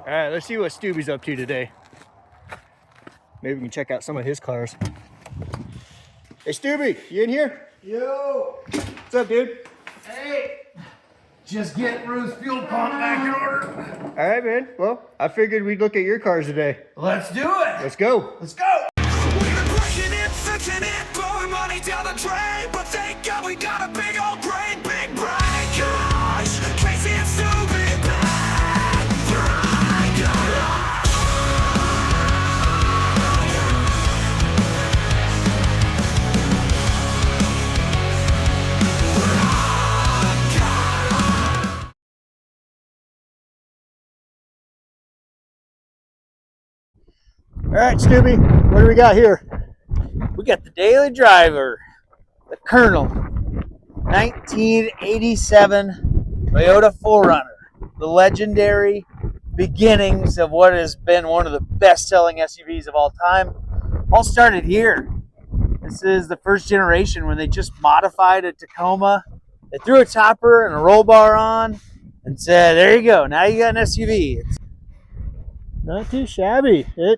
All right, let's see what Stoobie's up to today. Maybe we can check out some of his cars. Hey, Stoobie, you in here? Yo! What's up, dude? Hey! Just getting Ruth's fuel pump back in order. All right, man. Well, I figured we'd look at your cars today. Let's do it! Let's go. Let's go! We've been pushing it, fixing it, blowing money down the drain. But thank God we got a big old brain, big brain. Gosh, Casey and Stoobie back. All right, Stoobie, what do we got here? We got the daily driver, the Colonel, 1987 Toyota 4Runner, the legendary beginnings of what has been one of the best-selling SUVs of all time. All started here. This is the first generation when they just modified a Tacoma. They threw a topper and a roll bar on and said, there you go, now you got an SUV. It's Not too shabby. It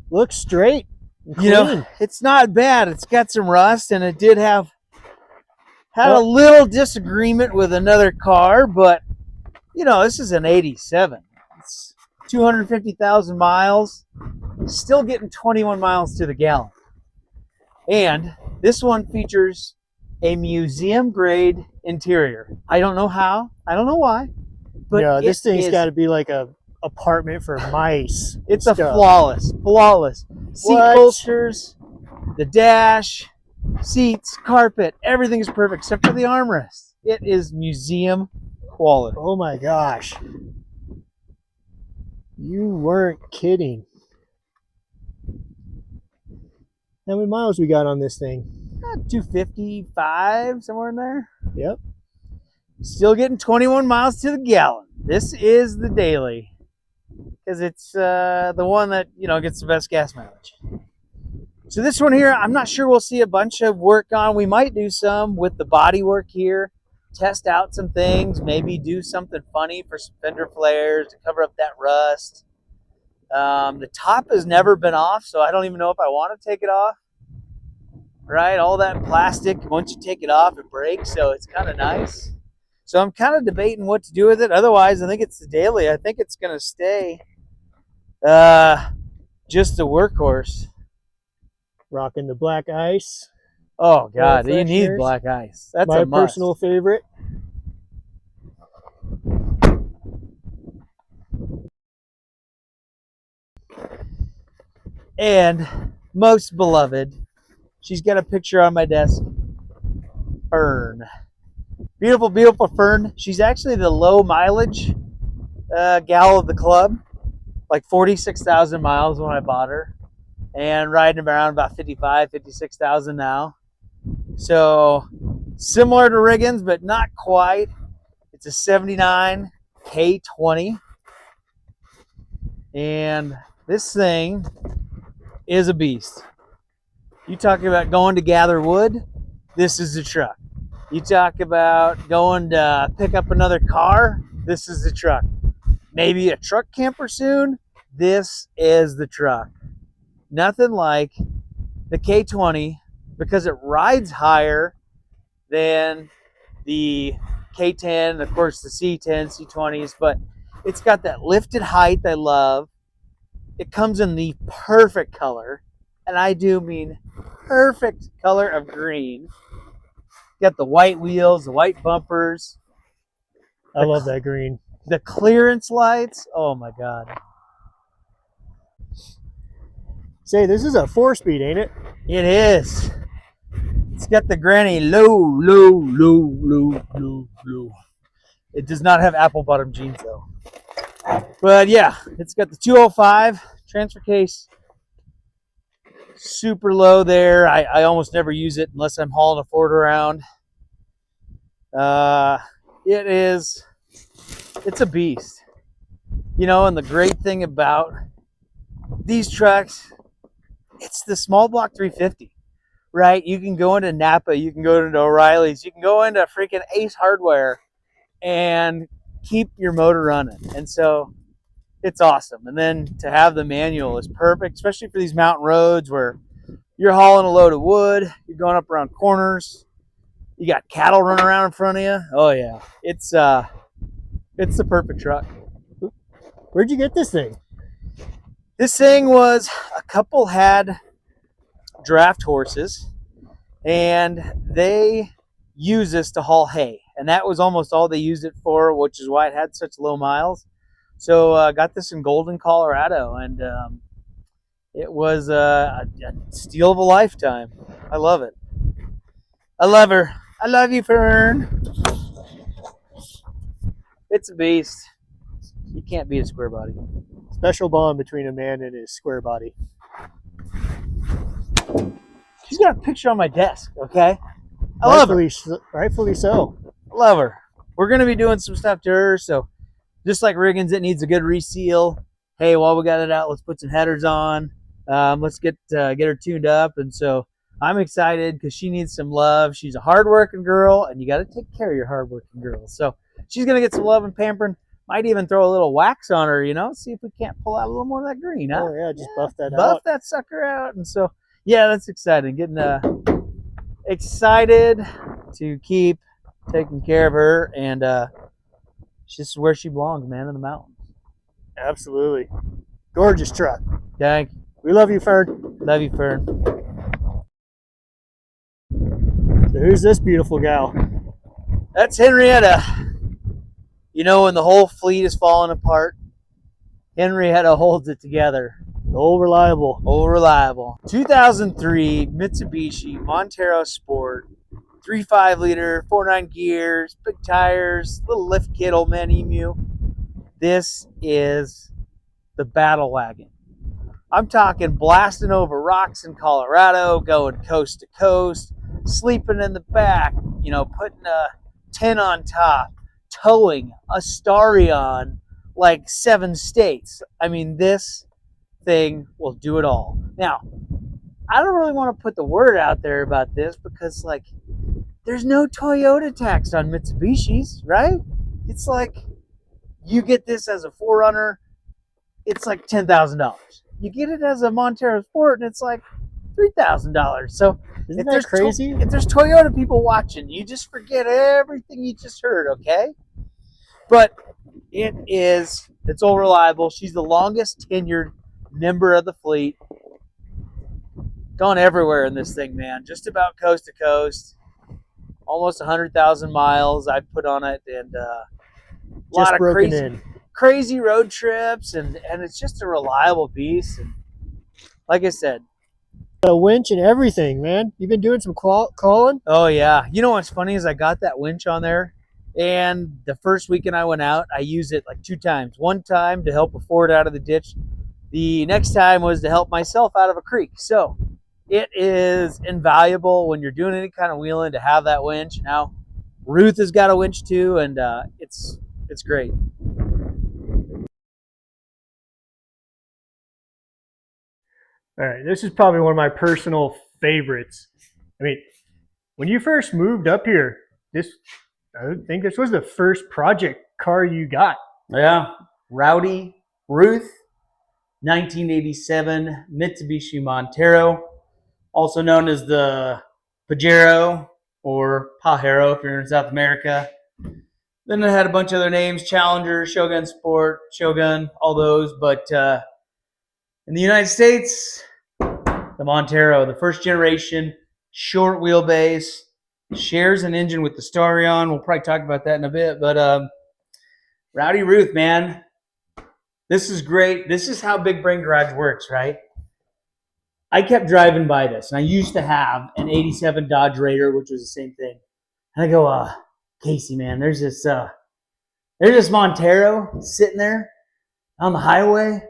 looks straight and clean. You know, it's not bad. It's got some rust, and it did had a little disagreement with another car, but you know, this is an 87. It's 250,000 miles, still getting 21 miles to the gallon. And this one features a museum-grade interior. I don't know how, I don't know why, but yeah, this thing's is- got to be like a apartment for mice. It's and a stuff. flawless. Seat What? bolsters, the dash, seats, carpet, everything is perfect except for the armrest. It is museum quality. Oh my gosh. You weren't kidding. How many miles we got on this thing? 255, somewhere in there. Yep. Still getting 21 miles to the gallon. This is the daily because it's the one that, you know, gets the best gas mileage. So this one here, I'm not sure we'll see a bunch of work on. We might do some with the body work here, test out some things, maybe do something funny for some fender flares to cover up that rust. The top has never been off, so I don't even know if I want to take it off. Right, all that plastic, once you take it off, it breaks, so it's kind of nice. So I'm kind of debating what to do with it. Otherwise, I think it's the daily. I think it's going to stay just a workhorse. Rocking the black ice. Oh, God, you fresh need airs. black ice. That's My a must. personal favorite. And most beloved, she's got a picture on my desk. Fern. Beautiful, beautiful Fern. She's actually the low mileage gal of the club. Like 46,000 miles when I bought her. And riding around about 56,000 now. So similar to Riggins, but not quite. It's a 79 K20. And this thing is a beast. You talk about going to gather wood, this is the truck. You talk about going to pick up another car, this is the truck. Maybe a truck camper soon, this is the truck. Nothing like the K20 because it rides higher than the K10, of course the C10, C20s, but it's got that lifted height I love. It comes in the perfect color, and I do mean perfect color of green. Got the white wheels, the white bumpers. I love that green. The clearance lights, oh my God. Say, this is a 4-speed, ain't it? It is. It's got the granny low. It does not have apple bottom jeans though. But yeah, it's got the 205 transfer case. Super low there. I almost never use it unless I'm hauling a Ford around. It's a beast. You know, and the great thing about these trucks, it's the small block 350, right? You can go into Napa, you can go into O'Reilly's, you can go into freaking Ace Hardware and keep your motor running. And so it's awesome. And then to have the manual is perfect, especially for these mountain roads where you're hauling a load of wood, you're going up around corners, you got cattle running around in front of you. Oh yeah, it's the perfect truck. Where'd you get this thing? This thing was, a couple had draft horses, and they use this to haul hay, and that was almost all they used it for, which is why it had such low miles. So I got this in Golden, Colorado, and it was a steal of a lifetime. I love it. I love her. I love you, Fern. It's a beast. You can't beat a square body. Special bond between a man and his square body. She's got a picture on my desk, okay? I love her. Rightfully so. I love her. We're going to be doing some stuff to her, so just like Riggins, it needs a good reseal. Hey, while we got it out, let's put some headers on. Let's get her tuned up. And so I'm excited because she needs some love. She's a hardworking girl, and you got to take care of your hardworking girls. So she's going to get some love and pampering. Might even throw a little wax on her, see if we can't pull out a little more of that green, huh? Oh, yeah, just buff that out. Buff that sucker out. And so, yeah, that's exciting. Getting excited to keep taking care of her, and she's where she belongs, man, in the mountains. Absolutely. Gorgeous truck. Thank you. We love you, Fern. Love you, Fern. So who's this beautiful gal? That's Henrietta. When the whole fleet is falling apart, Henrietta holds it together. Old reliable. Old reliable. 2003 Mitsubishi Montero Sport. 3.5 liter, 4.9 gears, big tires, little lift kit, old man emu. This is the battle wagon. I'm talking blasting over rocks in Colorado, going coast to coast, sleeping in the back, putting a tent on top, towing a Starion like 7 states. I mean, this thing will do it all. Now, I don't really want to put the word out there about this because, there's no Toyota tax on Mitsubishis, right? It's like you get this as a 4Runner, it's like $10,000. You get it as a Montero Sport, and it's like $3,000. So isn't that crazy? If there's Toyota people watching, you just forget everything you just heard, okay? But it's all reliable. She's the longest tenured member of the fleet. Gone everywhere in this thing, man. Just about coast to coast. Almost 100,000 miles I put on it, and a lot of crazy road trips, and it's just a reliable beast. And like I said, a winch and everything, man. You've been doing some crawling? Oh yeah. What's funny is I got that winch on there, and the first weekend I went out, I used it like 2 times. One time to help a Ford out of the ditch. The next time was to help myself out of a creek. So it is invaluable when you're doing any kind of wheeling to have that winch. Now, Ruth has got a winch too, and it's great. All right, this is probably one of my personal favorites. I mean, when you first moved up here, I think this was the first project car you got. Yeah, Rowdy Ruth, 1987 Mitsubishi Montero, also known as the Pajero or Pajero if you're in South America. Then it had a bunch of other names, Challenger, Shogun Sport, Shogun, all those. But in the United States, the Montero, the first generation, short wheelbase, shares an engine with the Starion. We'll probably talk about that in a bit. But Rowdy Ruth, man, this is great. This is how Big Brain Garage works, right? I kept driving by this, and I used to have an 87 Dodge Raider, which was the same thing. And I go, Casey, man, there's this Montero sitting there on the highway.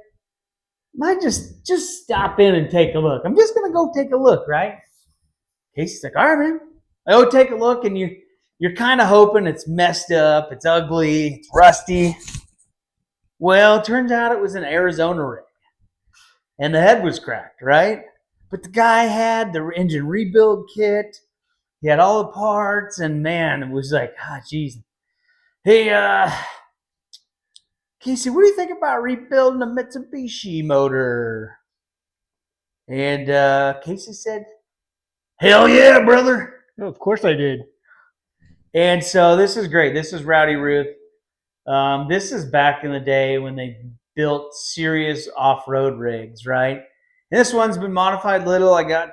Might just stop in and take a look. I'm just gonna go take a look, right? Casey's like, all right, man. I go take a look, and you're kind of hoping it's messed up, it's ugly, it's rusty. Well, it turns out it was an Arizona rig, and the head was cracked, right? But the guy had the engine rebuild kit. He had all the parts, and man, it was like, geez. Hey, Casey, what do you think about rebuilding a Mitsubishi motor? And Casey said, hell yeah, brother. Oh, of course I did. And so this is great. This is Rowdy Ruth. This is back in the day when they built serious off-road rigs, right? And this one's been modified little. I got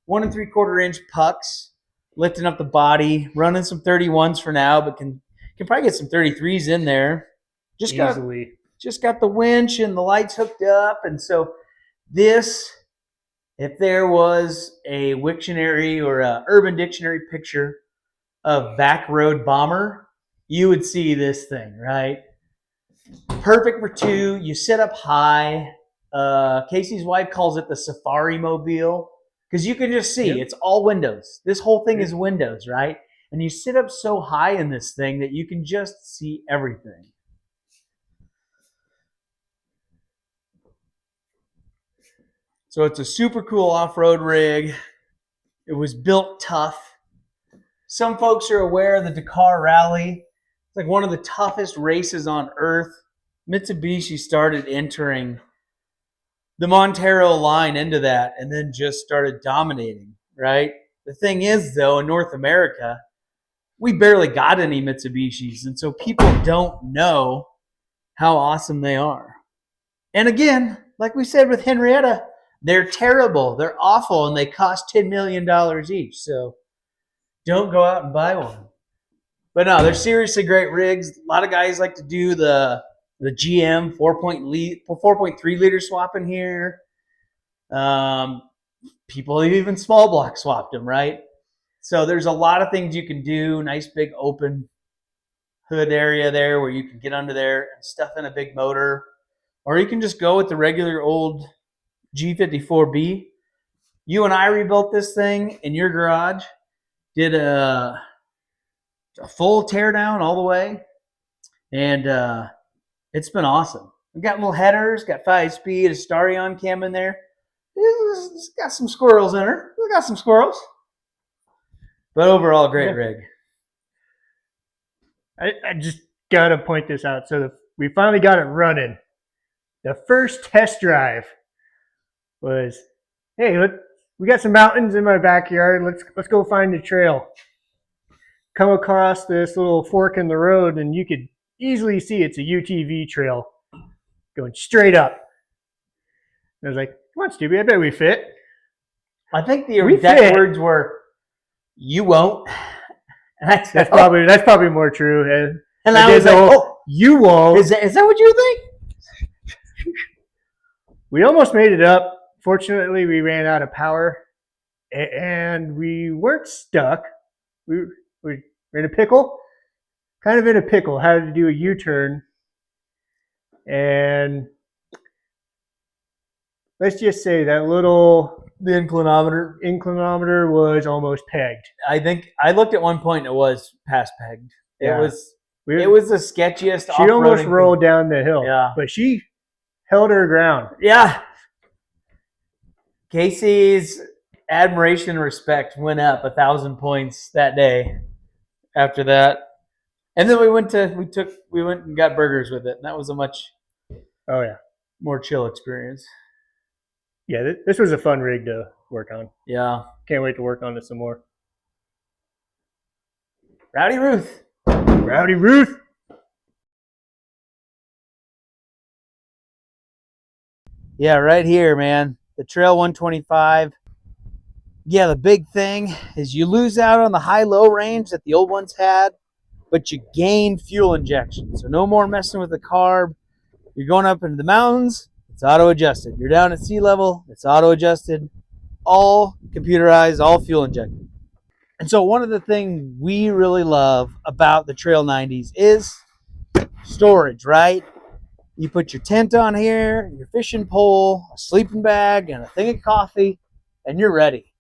1 3/4 inch pucks, lifting up the body, running some 31s for now, but can probably get some 33s in there. Easily. Just got the winch and the lights hooked up. And so this, if there was a Wiktionary or a Urban Dictionary picture of back road bomber, you would see this thing, right? Perfect for two. You sit up high. Casey's wife calls it the Safari Mobile because you can just see it's all windows. This whole thing is windows, right? And you sit up so high in this thing that you can just see everything. So it's a super cool off-road rig. It was built tough. Some folks are aware of the Dakar Rally. It's like one of the toughest races on earth. Mitsubishi started entering the Montero line into that and then just started dominating, right? The thing is, though, in North America, we barely got any Mitsubishis, and so people don't know how awesome they are. And again, like we said with Henrietta, they're terrible, they're awful, and they cost $10 million each. So don't go out and buy one. But no, they're seriously great rigs. A lot of guys like to do the GM 4.3 liter swap in here. People even small block swapped them, right? So there's a lot of things you can do. Nice big open hood area there where you can get under there and stuff in a big motor. Or you can just go with the regular old G54B. You and I rebuilt this thing in your garage. Did a full teardown all the way. And it's been awesome. We've got little headers, got 5-speed, a Starion cam in there. It's got some squirrels in her. We got some squirrels. But overall, great rig. I just got to point this out. So we finally got it running. The first test drive was, hey, look, we got some mountains in my backyard. Let's go find a trail. Come across this little fork in the road, and you could easily see it's a UTV trail going straight up. And I was like, come on, Stoobie, I bet we fit. I think the exact words were, "You won't." And that's probably more true. And I was like, "Oh, you won't." Is that what you think? We almost made it up. Fortunately, we ran out of power, and we weren't stuck. We were in a pickle, kind of in a pickle. Had to do a U-turn, and let's just say that the inclinometer was almost pegged. I think I looked at one point and it was past pegged. Yeah. It was the sketchiest. She almost rolled down the hill. Yeah. But she held her ground. Yeah. Casey's admiration and respect went up 1,000 points that day after that. And then we went and got burgers with it. And that was a much more chill experience. Yeah, this was a fun rig to work on. Yeah. Can't wait to work on it some more. Rowdy Ruth. Rowdy Ruth. Yeah, right here, man. The Trail 125. Yeah, the big thing is you lose out on the high-low range that the old ones had, but you gain fuel injection. So no more messing with the carb. You're going up into the mountains, it's auto-adjusted. You're down at sea level, it's auto-adjusted. All computerized, all fuel injected. And so one of the things we really love about the Trail 90s is storage, right? You put your tent on here, your fishing pole, a sleeping bag, and a thing of coffee, and you're ready.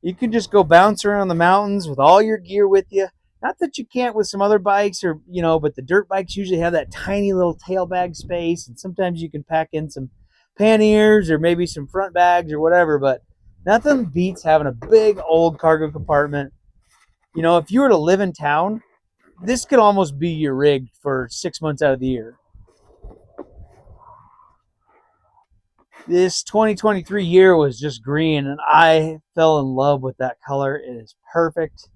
You can just go bounce around the mountains with all your gear with you. Not that you can't with some other bikes but the dirt bikes usually have that tiny little tail bag space, and sometimes you can pack in some panniers or maybe some front bags or whatever, but nothing beats having a big old cargo compartment. If you were to live in town, this could almost be your rig for 6 months out of the year. This 2023 year was just green, and I fell in love with that color. It is perfect.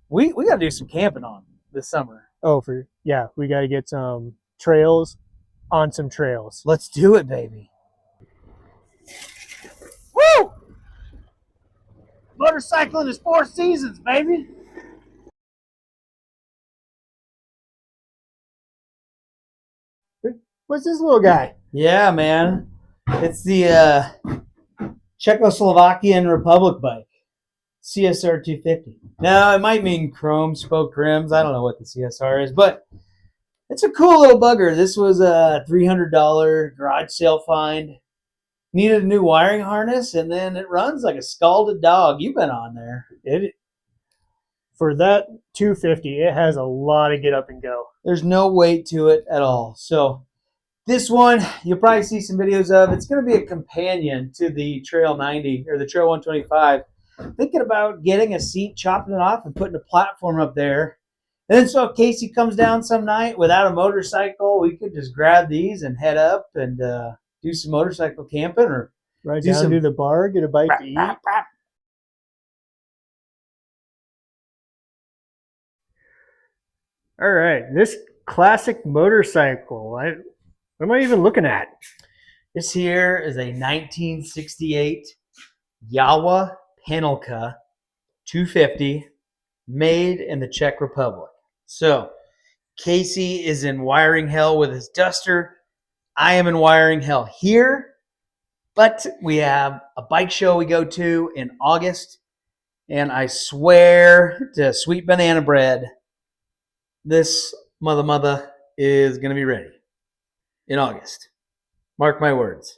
We got to do some camping on this summer. Oh, we got to get some trails on some trails. Let's do it, baby. Woo! Motorcycling is 4 seasons, baby. What's this little guy? Yeah, man. It's the Czechoslovakian Republic bike, CSR 250. Now, it might mean chrome spoke rims. I don't know what the CSR is, but it's a cool little bugger. This was a $300 garage sale find. Needed a new wiring harness, and then it runs like a scalded dog. You've been on there. For that 250, it has a lot of get up and go. There's no weight to it at all. So this one, you'll probably see some videos of. It's going to be a companion to the Trail 90 or the Trail 125. Thinking about getting a seat, chopping it off, and putting a platform up there. And then so if Casey comes down some night without a motorcycle, we could just grab these and head up and do some motorcycle camping or Right down to the bar, get a bite to eat. All right, this classic motorcycle. What am I even looking at? This here is a 1968 Yawa Panelka 250 made in the Czech Republic. So Casey is in wiring hell with his Duster. I am in wiring hell here, but we have a bike show we go to in August, and I swear to sweet banana bread, this mother is going to be ready in August. Mark my words.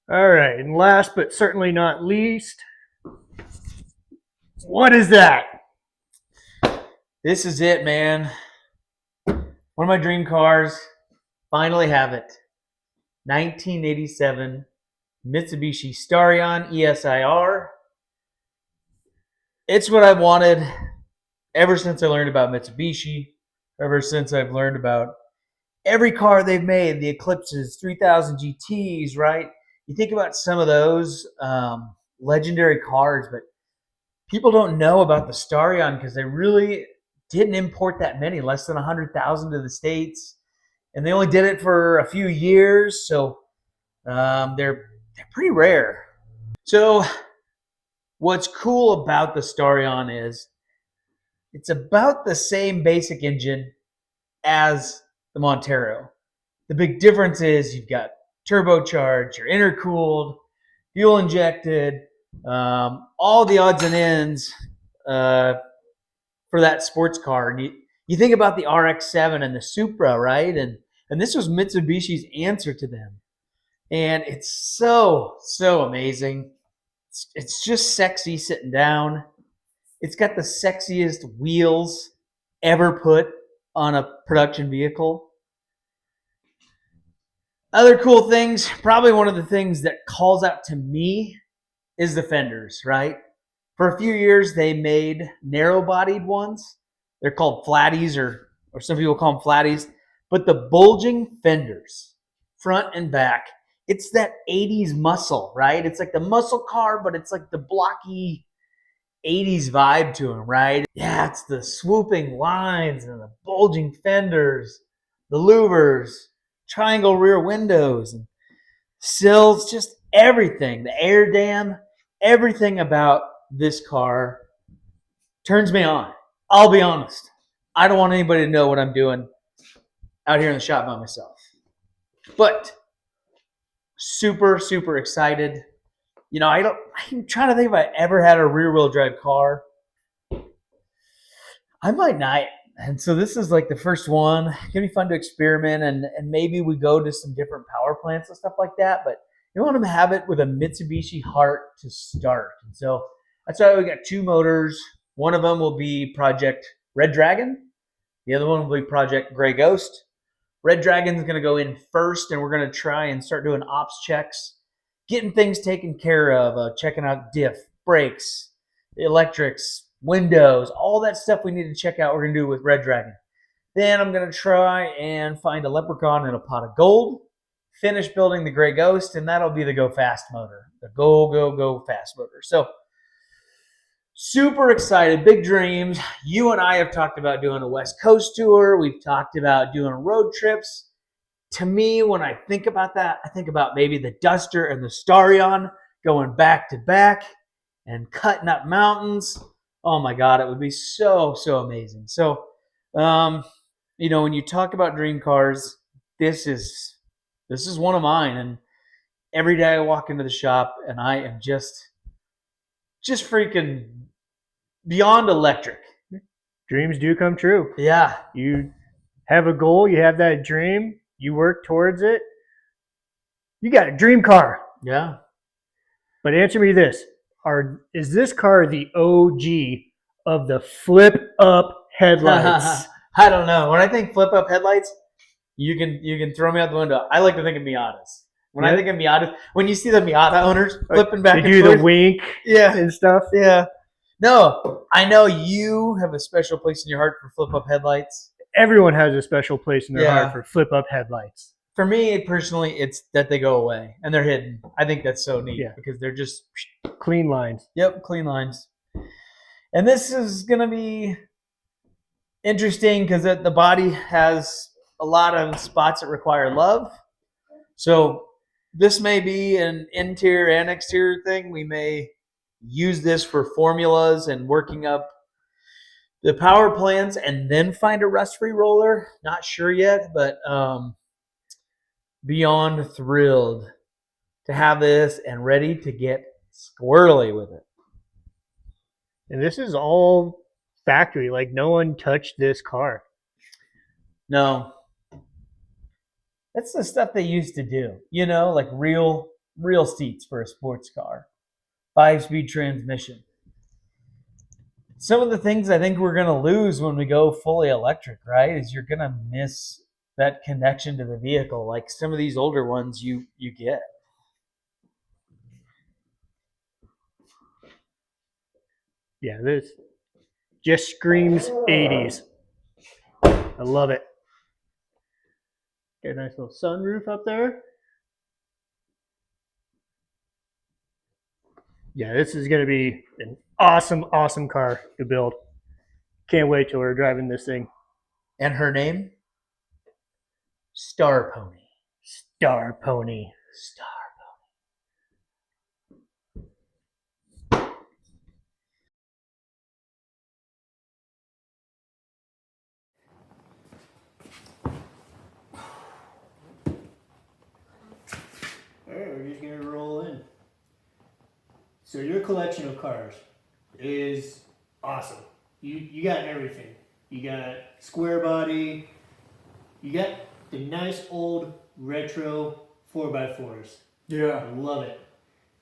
All right, and last but certainly not least, what is that? This is it, man. One of my dream cars. Finally have it. 1987 Mitsubishi Starion ESIR. It's what I've wanted ever since I learned about Mitsubishi, ever since I've learned about every car they've made, the Eclipses, 3000 GTs, right? You think about some of those legendary cars, but people don't know about the Starion because they really didn't import that many, less than 100,000 to the States. And they only did it for a few years, so they're pretty rare. So what's cool about the Starion is it's about the same basic engine as the Montero. The big difference is you've got turbocharged, you're intercooled, fuel injected, all the odds and ends for that sports car. And you think about the RX-7 and the Supra, right? And this was Mitsubishi's answer to them. And it's so amazing. It's just sexy sitting down. It's got the sexiest wheels ever put on a production vehicle. Other cool things, probably one of the things that calls out to me is the fenders, right? For a few years, they made narrow-bodied ones. They're called flatties, or some people call them flatties. But the bulging fenders, front and back, it's that 80s muscle, right? It's like the muscle car, but it's like the blocky 80s vibe to them, right? Yeah, it's the swooping lines and the bulging fenders, the louvers, triangle rear windows, and sills, just everything. The air dam, everything about this car turns me on. I'll be honest. I don't want anybody to know what I'm doing out here in the shop by myself. But super excited. You know, I'm trying to think if I ever had a rear-wheel drive car. I might not. And so this is like the first one. It's gonna be fun to experiment, and maybe we go to some different power plants and stuff like that. But you want to have it with a Mitsubishi heart to start. And so that's why we got 2 motors. One of them will be Project Red Dragon. The other one will be Project Gray Ghost. Red Dragon's going to go in first, and we're going to try and start doing ops checks, getting things taken care of, checking out diff, brakes, electrics, windows, all that stuff we need to check out we're going to do with Red Dragon. Then I'm going to try and find a Leprechaun and a pot of gold, finish building the Gray Ghost, and that'll be the Go Fast motor, the Go Fast motor. So super excited, big dreams. You and I have talked about doing a West Coast tour. We've talked about doing road trips. To me, when I think about that, I think about maybe the Duster and the Starion going back to back and cutting up mountains. Oh my God, it would be so amazing. So, when you talk about dream cars, this is one of mine. And every day I walk into the shop, and I am just freaking beyond electric. Dreams do come true. Yeah. You have a goal, you have that dream, you work towards it. You got a dream car. Yeah. But answer me this: is this car the OG of the flip up headlights? I don't know. When I think flip up headlights, you can throw me out the window. I like to think of Miatas. When I think of Miatas, when you see the Miata owners flipping back they and do forth, the wink and stuff. Yeah. No, I know you have a special place in your heart for flip up headlights. Everyone has a special place in their heart for flip up headlights. For me personally, it's that they go away and they're hidden. I think that's so neat because they're just clean lines. Yep, clean lines. And this is going to be interesting because the body has a lot of spots that require love. So this may be an interior and exterior thing. We may use this for formulas and working up the power plants and then find a rust-free roller. Not sure yet, but beyond thrilled to have this and ready to get squirrely with it. And this is all factory. Like, no one touched this car. No. That's the stuff they used to do, like real seats for a sports car, 5-speed transmission. Some of the things I think we're going to lose when we go fully electric, right, is you're going to miss that connection to the vehicle. Like some of these older ones you get. Yeah, this just screams 80s. I love it. Got a nice little sunroof up there. Yeah, this is going to be an awesome car to build. Can't wait till we're driving this thing. And her name? Star Pony. Star Pony. Star Pony. All right, we're just going to roll in. So your collection of cars is awesome. You got everything. You got square body. You got the nice old retro 4x4s. Yeah. I love it.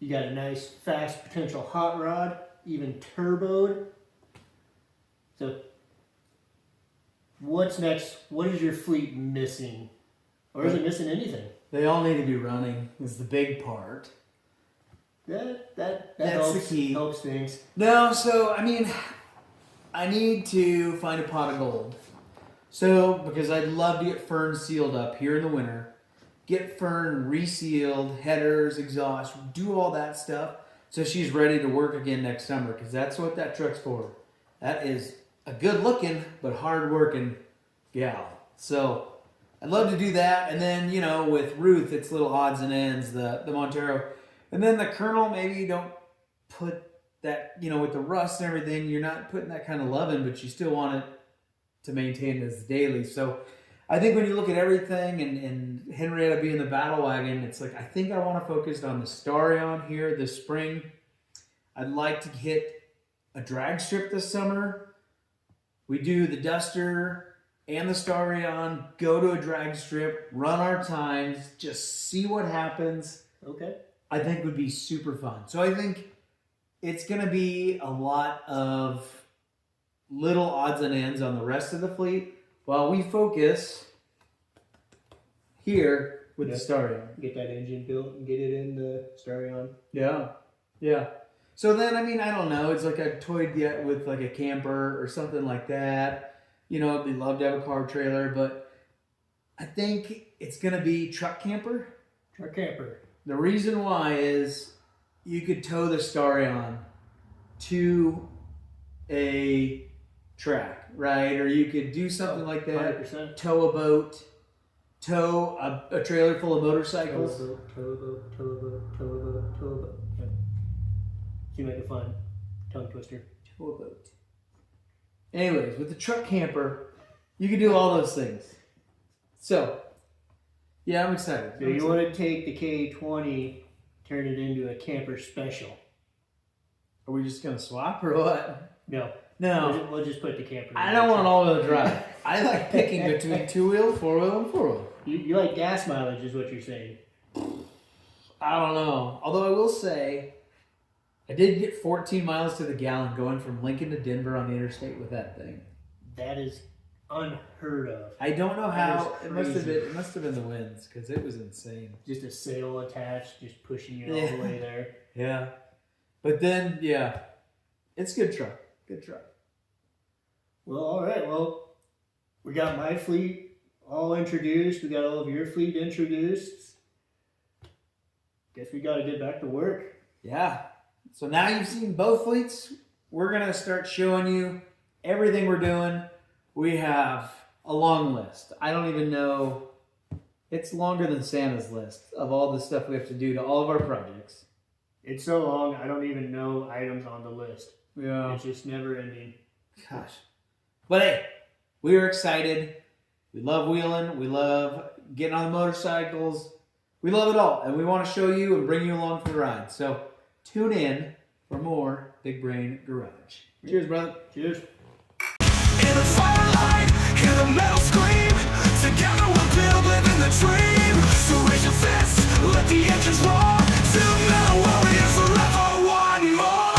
You got a nice fast potential hot rod, even turboed. So what's next? What is your fleet missing? Or is it missing anything? They all need to be running is the big part. That That's helps, the key. helps things. No, so I need to find a pot of gold. So because I'd love to get Fern sealed up here in the winter, get Fern resealed, headers, exhaust, do all that stuff, so she's ready to work again next summer. Because that's what that truck's for. That is a good looking but hard working gal. So I'd love to do that, and then with Ruth, it's little odds and ends, the Montero. And then the Colonel, maybe you don't put that, with the rust and everything, you're not putting that kind of love in, but you still want it to maintain it as daily. So I think when you look at everything and Henrietta being the battle wagon, it's like, I think I want to focus on the Starion here this spring. I'd like to hit a drag strip this summer. We do the Duster and the Starion, go to a drag strip, run our times, just see what happens. Okay. I think would be super fun. So I think it's going to be a lot of little odds and ends on the rest of the fleet while we focus here with the Starion. Get that engine built and get it in the Starion. Yeah. So then, I don't know. It's like I toyed yet with like a camper or something like that. You know, they love to have a car trailer, but I think it's gonna be truck camper. Truck camper. The reason why is you could tow the Starion to a track, right? Or you could do something like that. 100%. Tow a boat, tow a trailer full of motorcycles. Tow a boat. Yeah. Seems like a fun tongue twister. Tow a boat. Anyways, with the truck camper, you can do all those things. So, yeah, I'm excited. So you want to take the K20, turn it into a camper special? Are we just gonna swap or what? No. No, We'll just put the camper. I don't want all-wheel drive. I like picking between two-wheel, four-wheel, and four-wheel. You like gas mileage, is what you're saying. I don't know. Although I will say, I did get 14 miles to the gallon going from Lincoln to Denver on the interstate with that thing. That is unheard of. I don't know That how. is It must have crazy. been. It must have been the winds because it was insane. Just a sail attached, just pushing you all Yeah. the way there. Yeah, but then it's a good truck. Good truck. Well, all right. Well, we got my fleet all introduced. We got all of your fleet introduced. Guess we got to get back to work. Yeah. So now you've seen both fleets. We're gonna start showing you everything we're doing. We have a long list. I don't even know. It's longer than Santa's list of all the stuff we have to do to all of our projects. It's so long, I don't even know items on the list. Yeah. It's just never ending. Gosh. But hey, we are excited. We love wheeling. We love getting on the motorcycles. We love it all. And we want to show you and bring you along for the ride. So tune in for more Big Brain Garage. Cheers, brother. Cheers. In the firelight, hear the metal scream. Together we'll build, living the dream. So raise your fists, let the engines roar. Two metal warriors forever, one more.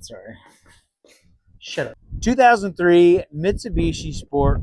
Sorry. Shut up. 2003 Mitsubishi Sport.